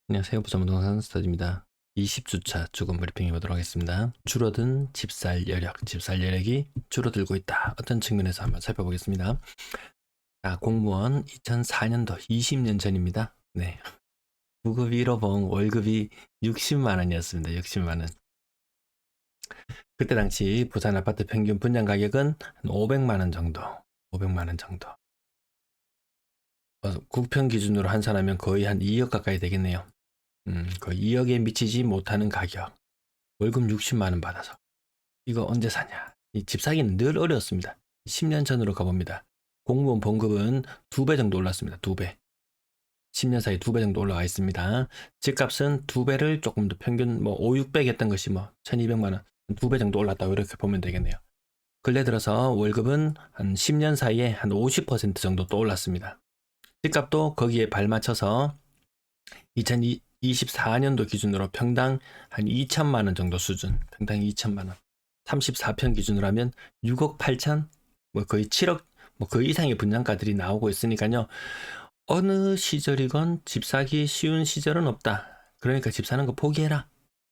안녕하세요. 부산부동산 스타디입니다. 20주차 주거 브리핑 해보도록 하겠습니다. 줄어든 집살 여력, 집살 여력이 줄어들고 있다. 어떤 측면에서 한번 살펴보겠습니다. 자, 공무원 2004년도 20년 전입니다. 네. 9급 1호봉 월급이 60만 원이었습니다. 60만 원. 그때 당시 부산 아파트 평균 분양 가격은 한 500만 원 정도. 500만 원 정도. 국평 기준으로 환산하면 거의 한 2억 가까이 되겠네요. 거의 2억에 미치지 못하는 가격. 월급 60만 원 받아서 이거 언제 사냐. 이 집 사기는 늘 어려웠습니다. 10년 전으로 가봅니다. 공무원 봉급은 2배 정도 올랐습니다. 2배. 10년 사이 2배 정도 올라와 있습니다. 집값은 2배를 조금 더 평균 5, 600 했던 것이 1200만 원, 2배 정도 올랐다고 이렇게 보면 되겠네요. 근래 들어서 월급은 한 10년 사이에 한 50% 정도 또 올랐습니다. 집값도 거기에 발맞춰서 2024년도 기준으로 평당 한 2천만 원 정도 수준, 평당 2천만 원. 34평 기준으로 하면 6억 8천, 거의 7억, 그 이상의 분양가들이 나오고 있으니까요. 어느 시절이건 집 사기 쉬운 시절은 없다. 그러니까 집 사는 거 포기해라.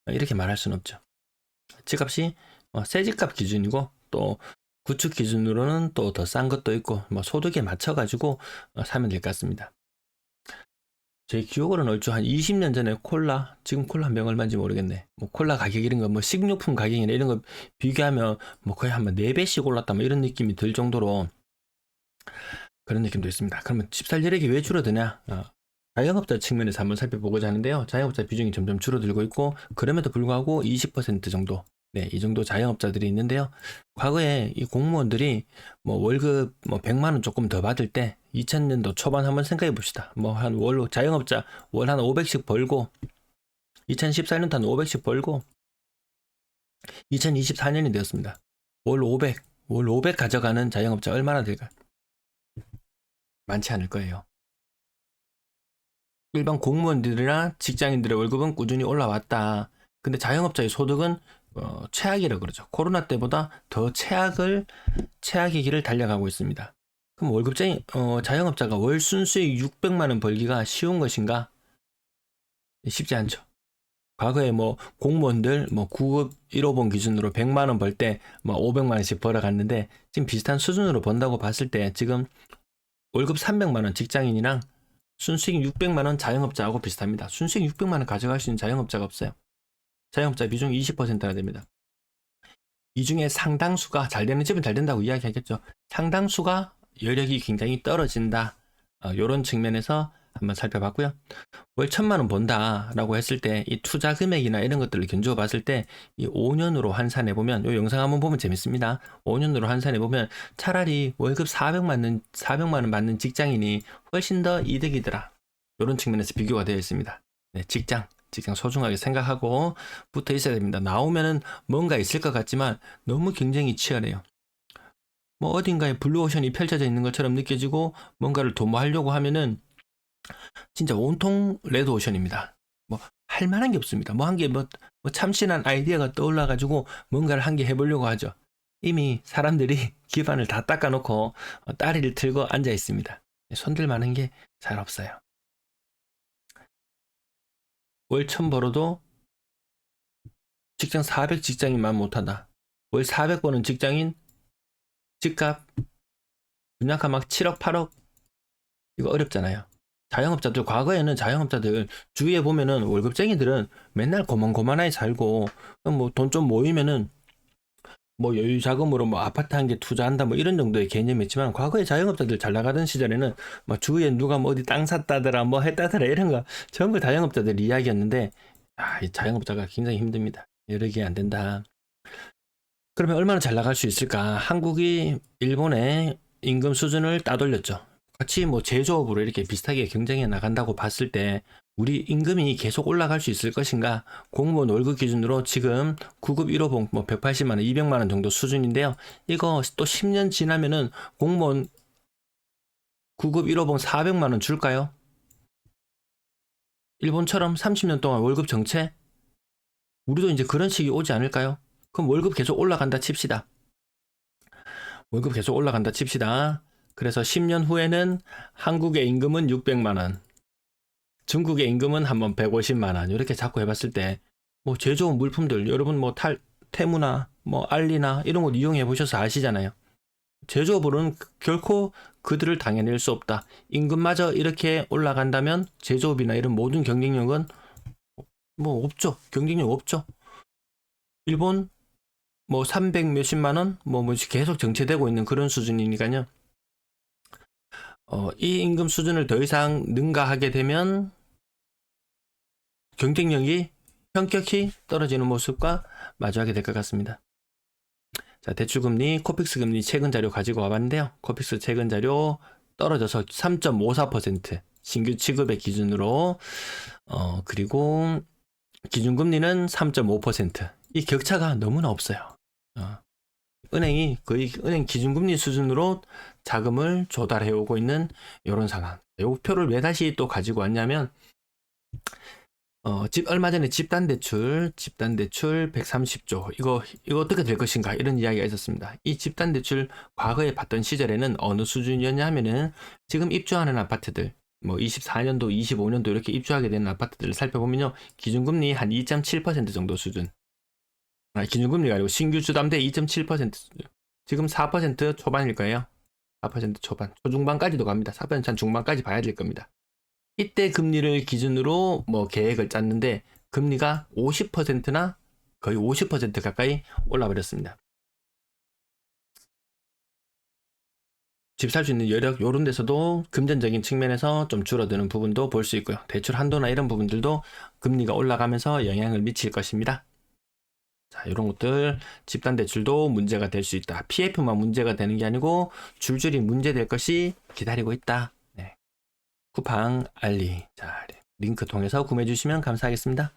이렇게 말할 수는 없죠. 집값이 새 집값 기준이고 또 구축 기준으로는 또 더 싼 것도 있고 소득에 맞춰가지고 사면 될 것 같습니다. 제 기억으로는 얼추 한 20년 전에 콜라, 지금 콜라 한 병 얼마인지 모르겠네. 콜라 가격 이런 거, 식료품 가격이나 이런 거 비교하면 거의 한 4배씩 올랐다, 이런 느낌이 들 정도로 그런 느낌도 있습니다. 그러면 집살 여력이 왜 줄어드냐? 자영업자 측면에서 한번 살펴보고자 하는데요. 자영업자 비중이 점점 줄어들고 있고, 그럼에도 불구하고 20% 정도, 네, 이 정도 자영업자들이 있는데요. 과거에 이 공무원들이 월급 100만 원 조금 더 받을 때 2000년도 초반 한번 생각해 봅시다. 한 월로 자영업자 월 한 500씩 벌고 2014년도 한 500씩 벌고 2024년이 되었습니다. 월 500 가져가는 자영업자 얼마나 될까? 많지 않을 거예요. 일반 공무원들이나 직장인들의 월급은 꾸준히 올라왔다. 근데 자영업자의 소득은 최악이라고 그러죠. 코로나 때보다 더 최악의 길을 달려가고 있습니다. 그럼 자영업자가 월 순수익 600만 원 벌기가 쉬운 것인가? 쉽지 않죠. 과거에 공무원들 9급 1호봉 기준으로 100만 원 벌 때 500만 원씩 벌어갔는데 지금 비슷한 수준으로 번다고 봤을 때 지금 월급 300만 원 직장인이랑 순수익 600만 원 자영업자하고 비슷합니다. 순수익 600만 원 가져갈 수 있는 자영업자가 없어요. 자영업자 비중 20%나 됩니다. 이 중에 상당수가, 잘 되는 집은 잘 된다고 이야기하겠죠. 상당수가 여력이 굉장히 떨어진다. 이런 측면에서 한번 살펴봤고요. 월 1000만 원 번다라고 했을 때 이 투자 금액이나 이런 것들을 견주어 봤을 때 이 5년으로 환산해 보면, 이 영상 한번 보면 재밌습니다. 5년으로 환산해 보면 차라리 월급 400만 원 받는 직장인이 훨씬 더 이득이더라. 이런 측면에서 비교가 되어 있습니다. 네, 직장 소중하게 생각하고 붙어 있어야 됩니다. 나오면은 뭔가 있을 것 같지만 너무 경쟁이 치열해요. 어딘가에 블루오션이 펼쳐져 있는 것처럼 느껴지고 뭔가를 도모하려고 하면은 진짜 온통 레드오션입니다. 할 만한 게 없습니다. 한 게 참신한 아이디어가 떠올라가지고 뭔가를 한 개 해보려고 하죠. 이미 사람들이 기반을 다 닦아놓고 다리를 틀고 앉아 있습니다. 손들 만한 게 잘 없어요. 월 1000 벌어도 직장 400 직장인만 못한다. 월 400 버는 직장인 집값 분양가 막 7억 8억, 이거 어렵잖아요. 과거에는 자영업자들 주위에 보면은 월급쟁이들은 맨날 고만고만하게 살고 돈 좀 모이면은 여유 자금으로 아파트 한 개 투자한다 이런 정도의 개념이었지만, 과거에 자영업자들 잘 나가던 시절에는 주위에 누가 어디 땅 샀다더라 했다더라 이런 거 전부 자영업자들 이야기였는데, 이 자영업자가 굉장히 힘듭니다. 여러 개 안 된다. 그러면 얼마나 잘 나갈 수 있을까? 한국이 일본의 임금 수준을 따돌렸죠. 같이 제조업으로 이렇게 비슷하게 경쟁해 나간다고 봤을 때 우리 임금이 계속 올라갈 수 있을 것인가? 공무원 월급 기준으로 지금 9급 1호봉 180만 원, 200만 원 정도 수준인데요. 이거 또 10년 지나면은 공무원 9급 1호봉 400만 원 줄까요? 일본처럼 30년 동안 월급 정체? 우리도 이제 그런 식이 오지 않을까요? 그럼 월급 계속 올라간다 칩시다. 월급 계속 올라간다 칩시다. 그래서 10년 후에는 한국의 임금은 600만 원. 중국의 임금은 한번 150만 원 이렇게 잡고 해봤을 때 뭐 제조업 물품들 여러분 뭐 테무나 뭐 알리나 이런 거 이용해 보셔서 아시잖아요. 제조업으로는 결코 그들을 당해낼 수 없다. 임금마저 이렇게 올라간다면 제조업이나 이런 모든 경쟁력은 뭐 없죠. 경쟁력 없죠. 일본 뭐 300 몇십만 원 뭐 계속 정체되고 있는 그런 수준이니까요. 이 임금 수준을 더 이상 능가하게 되면 경쟁력이 현격히 떨어지는 모습과 마주하게 될 것 같습니다. 자, 대출금리, 코픽스 금리 최근 자료 가지고 와봤는데요. 코픽스 최근 자료 떨어져서 3.54% 신규 취급의 기준으로 그리고 기준금리는 3.5%. 이 격차가 너무나 없어요. 은행이 거의 은행 기준금리 수준으로 자금을 조달해 오고 있는 이런 상황. 이 표를 왜 다시 또 가지고 왔냐면 얼마 전에 집단대출 130조 이거 어떻게 될 것인가 이런 이야기가 있었습니다. 이 집단대출 과거에 봤던 시절에는 어느 수준이었냐 하면은 지금 입주하는 아파트들 뭐 24년도 25년도 이렇게 입주하게 되는 아파트들을 살펴보면요, 기준금리 한 2.7% 정도 수준. 기준금리가 아니고 신규 주담대 2.7% 수준. 지금 4% 초반일 거예요. 4% 초반, 초중반까지도 갑니다. 4% 한 중반까지 봐야 될 겁니다. 이때 금리를 기준으로 뭐 계획을 짰는데 금리가 50%나 거의 50% 가까이 올라버렸습니다. 집 살 수 있는 여력 요런 데서도 금전적인 측면에서 좀 줄어드는 부분도 볼 수 있고요. 대출 한도나 이런 부분들도 금리가 올라가면서 영향을 미칠 것입니다. 자, 이런 것들 집단대출도 문제가 될 수 있다. PF만 문제가 되는 게 아니고 줄줄이 문제될 것이 기다리고 있다. 네. 쿠팡 알리. 자, 링크 통해서 구매해 주시면 감사하겠습니다.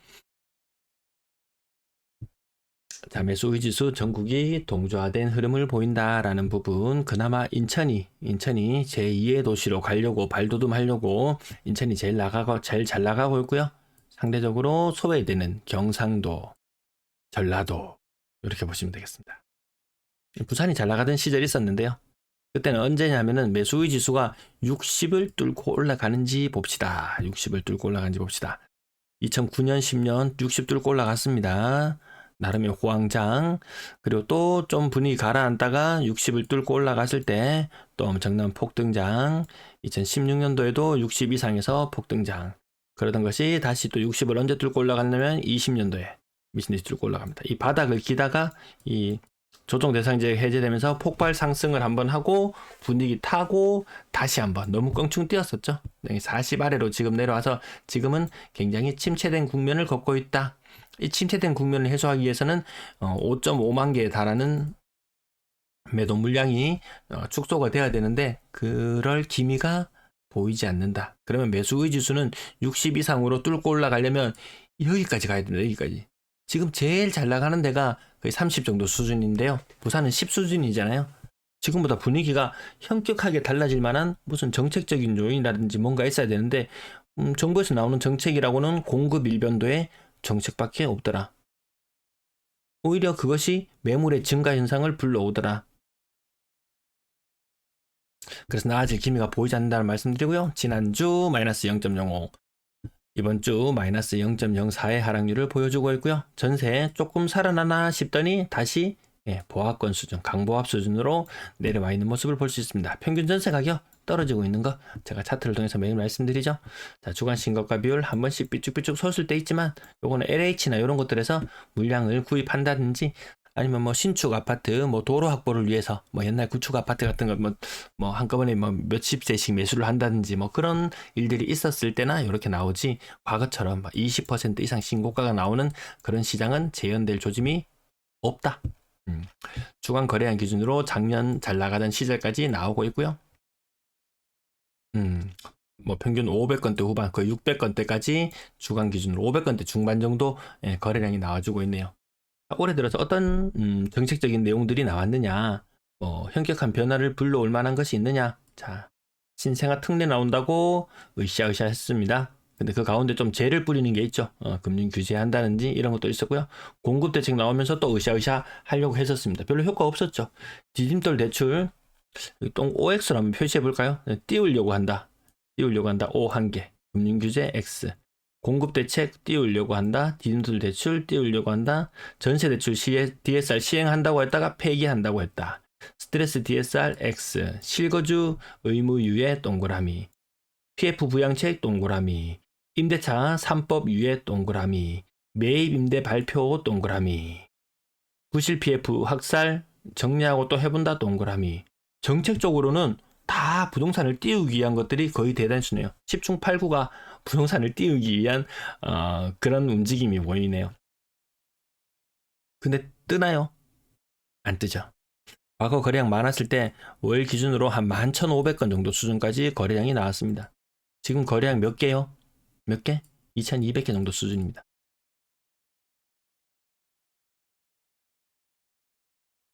자, 매수의지수 전국이 동조화된 흐름을 보인다라는 부분, 그나마 인천이 제2의 도시로 가려고 발돋움하려고 인천이 제일 잘 나가고 있고요. 상대적으로 소외되는 경상도, 전라도 이렇게 보시면 되겠습니다. 부산이 잘 나가던 시절이 있었는데요. 그때는 언제냐면은 매수의 지수가 60을 뚫고 올라가는지 봅시다. 60을 뚫고 올라가는지 봅시다. 2009년, 10년 60 뚫고 올라갔습니다. 나름의 호황장. 그리고 또 좀 분위기 가라앉다가 60을 뚫고 올라갔을 때 또 엄청난 폭등장. 2016년도에도 60 이상에서 폭등장. 그러던 것이 다시 또 60을 언제 뚫고 올라갔냐면 20년도에 미친듯이 뚫고 올라갑니다. 이 바닥을 기다가 이 조정 대상제 해제되면서 폭발 상승을 한번 하고 분위기 타고 다시 한번 너무 껑충 뛰었었죠. 40 아래로 지금 내려와서 지금은 굉장히 침체된 국면을 걷고 있다. 이 침체된 국면을 해소하기 위해서는 5.5만 개에 달하는 매도 물량이 축소가 돼야 되는데 그럴 기미가 보이지 않는다. 그러면 매수의 지수는 60 이상으로 뚫고 올라가려면 여기까지 가야 됩니다. 여기까지. 지금 제일 잘 나가는 데가 거의 30 정도 수준인데요. 부산은 10 수준이잖아요. 지금보다 분위기가 현격하게 달라질 만한 무슨 정책적인 요인이라든지 뭔가 있어야 되는데 정부에서 나오는 정책이라고는 공급 일변도의 정책밖에 없더라. 오히려 그것이 매물의 증가 현상을 불러오더라. 그래서 나아질 기미가 보이지 않는다는 말씀드리고요. 지난주 마이너스 0.05, 이번 주 마이너스 0.04의 하락률을 보여주고 있고요. 전세 조금 살아나나 싶더니 다시 보합권 수준, 강보합 수준으로 내려와 있는 모습을 볼 수 있습니다. 평균 전세 가격 떨어지고 있는 거 제가 차트를 통해서 매일 말씀드리죠. 자, 주간 신고가 비율 한 번씩 삐쭉삐쭉 솟을 때 있지만 요거는 LH나 이런 것들에서 물량을 구입한다든지 아니면 뭐 신축 아파트, 뭐 도로 확보를 위해서 뭐 옛날 구축 아파트 같은 거 뭐 한꺼번에 뭐 몇십 세씩 매수를 한다든지 뭐 그런 일들이 있었을 때나 이렇게 나오지, 과거처럼 20% 이상 신고가가 나오는 그런 시장은 재현될 조짐이 없다. 주간 거래량 기준으로 작년 잘 나가던 시절까지 나오고 있고요. 뭐 평균 500건대 후반, 거의 600건대까지 주간 기준으로 500건대 중반 정도 거래량이 나와주고 있네요. 올해 들어서 어떤 정책적인 내용들이 나왔느냐, 현격한 변화를 불러올 만한 것이 있느냐. 자, 신생아 특례 나온다고 으쌰으쌰 했습니다. 근데 그 가운데 좀 재를 뿌리는 게 있죠. 금융 규제한다든지 이런 것도 있었고요. 공급 대책 나오면서 또 으쌰으쌰 하려고 했었습니다. 별로 효과 없었죠. 디딤돌 대출, OX로 한번 표시해 볼까요? 띄우려고 한다. O 한 개. 금융규제 X. 공급대책 띄우려고 한다. 디딤돌 대출 띄우려고 한다. 전세대출 DSR 시행한다고 했다가 폐기한다고 했다. 스트레스 DSR X. 실거주 의무유예 동그라미. PF 부양책 동그라미. 임대차 3법 유예 동그라미. 매입 임대 발표 동그라미. 부실 PF 확살 정리하고 또 해본다 동그라미. 정책적으로는 다 부동산을 띄우기 위한 것들이 거의 대단수네요. 10중 8구가 부동산을 띄우기 위한 그런 움직임이 보이네요. 근데 뜨나요? 안 뜨죠. 과거 거래량 많았을 때 월 기준으로 한 11,500건 정도 수준까지 거래량이 나왔습니다. 지금 거래량 몇 개요? 몇 개? 2,200개 정도 수준입니다.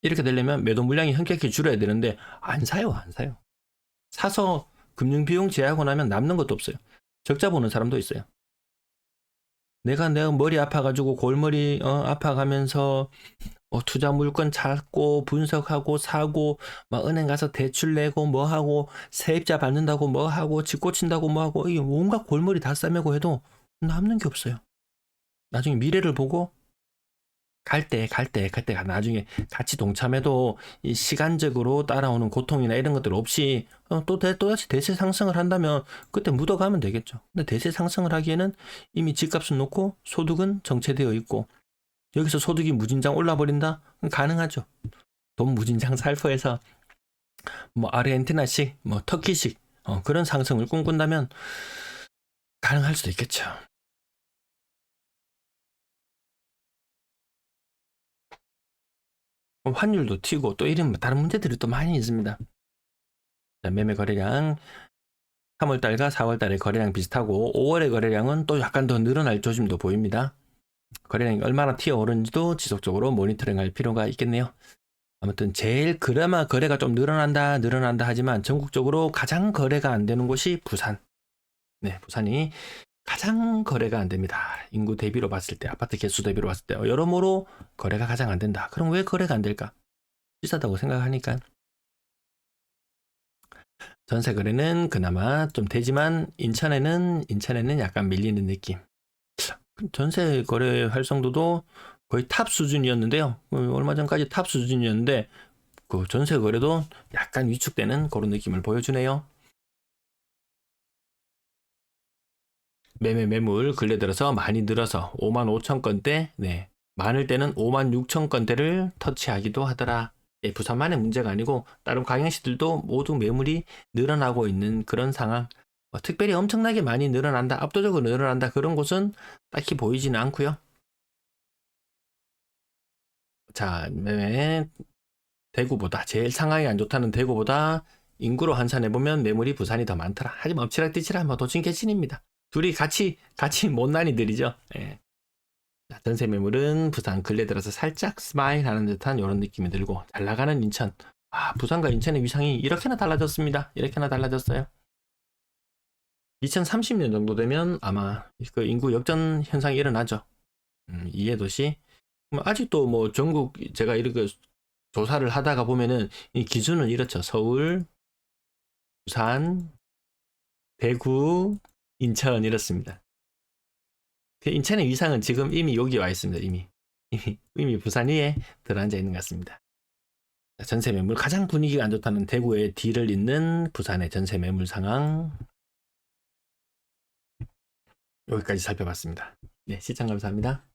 이렇게 되려면 매도 물량이 현격히 줄어야 되는데 안 사요. 사서 금융비용 제하고 나면 남는 것도 없어요. 적자 보는 사람도 있어요. 내가 머리 아파가지고 골머리 아파가면서 투자 물건 찾고 분석하고 사고 막 은행 가서 대출 내고 뭐하고 세입자 받는다고 뭐하고 집 고친다고 뭐하고 이게 온갖 골머리 다 싸매고 해도 남는 게 없어요. 나중에 미래를 보고 갈 때가 나중에 같이 동참해도 이 시간적으로 따라오는 고통이나 이런 것들 없이 또다시 대세 상승을 한다면 그때 묻어가면 되겠죠. 근데 대세 상승을 하기에는 이미 집값은 높고 소득은 정체되어 있고 여기서 소득이 무진장 올라버린다? 가능하죠. 돈 무진장 살포해서 뭐 아르헨티나식, 뭐 터키식 그런 상승을 꿈꾼다면 가능할 수도 있겠죠. 환율도 튀고 또 이런 다른 문제들이 또 많이 있습니다. 자, 매매 거래량 3월달과 4월달의 거래량 비슷하고 5월의 거래량은 또 약간 더 늘어날 조짐도 보입니다. 거래량이 얼마나 튀어오르는지도 지속적으로 모니터링할 필요가 있겠네요. 아무튼 제일 그나마 거래가 좀 늘어난다 하지만 전국적으로 가장 거래가 안 되는 곳이 부산. 네, 부산이 가장 거래가 안 됩니다. 인구 대비로 봤을 때, 아파트 개수 대비로 봤을 때 여러모로 거래가 가장 안 된다. 그럼 왜 거래가 안 될까? 비싸다고 생각하니까. 전세 거래는 그나마 좀 되지만 인천에는 약간 밀리는 느낌. 전세 거래 활성도도 거의 탑 수준이었는데요. 얼마 전까지 탑 수준이었는데 그 전세 거래도 약간 위축되는 그런 느낌을 보여주네요. 매물 근래 들어서 많이 늘어서 55,000건대, 네, 많을 때는 56,000건대를 터치하기도 하더라. 예, 부산만의 문제가 아니고 다른 광역시들도 모두 매물이 늘어나고 있는 그런 상황. 특별히 엄청나게 많이 늘어난다, 압도적으로 늘어난다 그런 곳은 딱히 보이지는 않고요. 자, 대구보다 제일 상황이 안 좋다는 대구보다 인구로 환산해보면 매물이 부산이 더 많더라. 하지만 엎치락뒤치락 뭐 도찐개찐입니다. 둘이 같이 못난이들이죠. 예. 전세 매물은 부산 근래 들어서 살짝 스마일 하는 듯한 이런 느낌이 들고 잘 나가는 인천. 부산과 인천의 위상이 이렇게나 달라졌습니다. 이렇게나 달라졌어요. 2030년 정도 되면 아마 그 인구 역전 현상이 일어나죠. 이해도시. 아직도 뭐 전국 제가 이렇게 조사를 하다가 보면은 이 기준은 이렇죠. 서울, 부산, 대구, 인천 이렇습니다. 인천의 위상은 지금 이미 여기 와 있습니다. 이미 부산 위에 들어앉아 있는 것 같습니다. 전세 매물 가장 분위기가 안 좋다는 대구의 뒤를 잇는 부산의 전세 매물 상황 여기까지 살펴봤습니다. 네, 시청 감사합니다.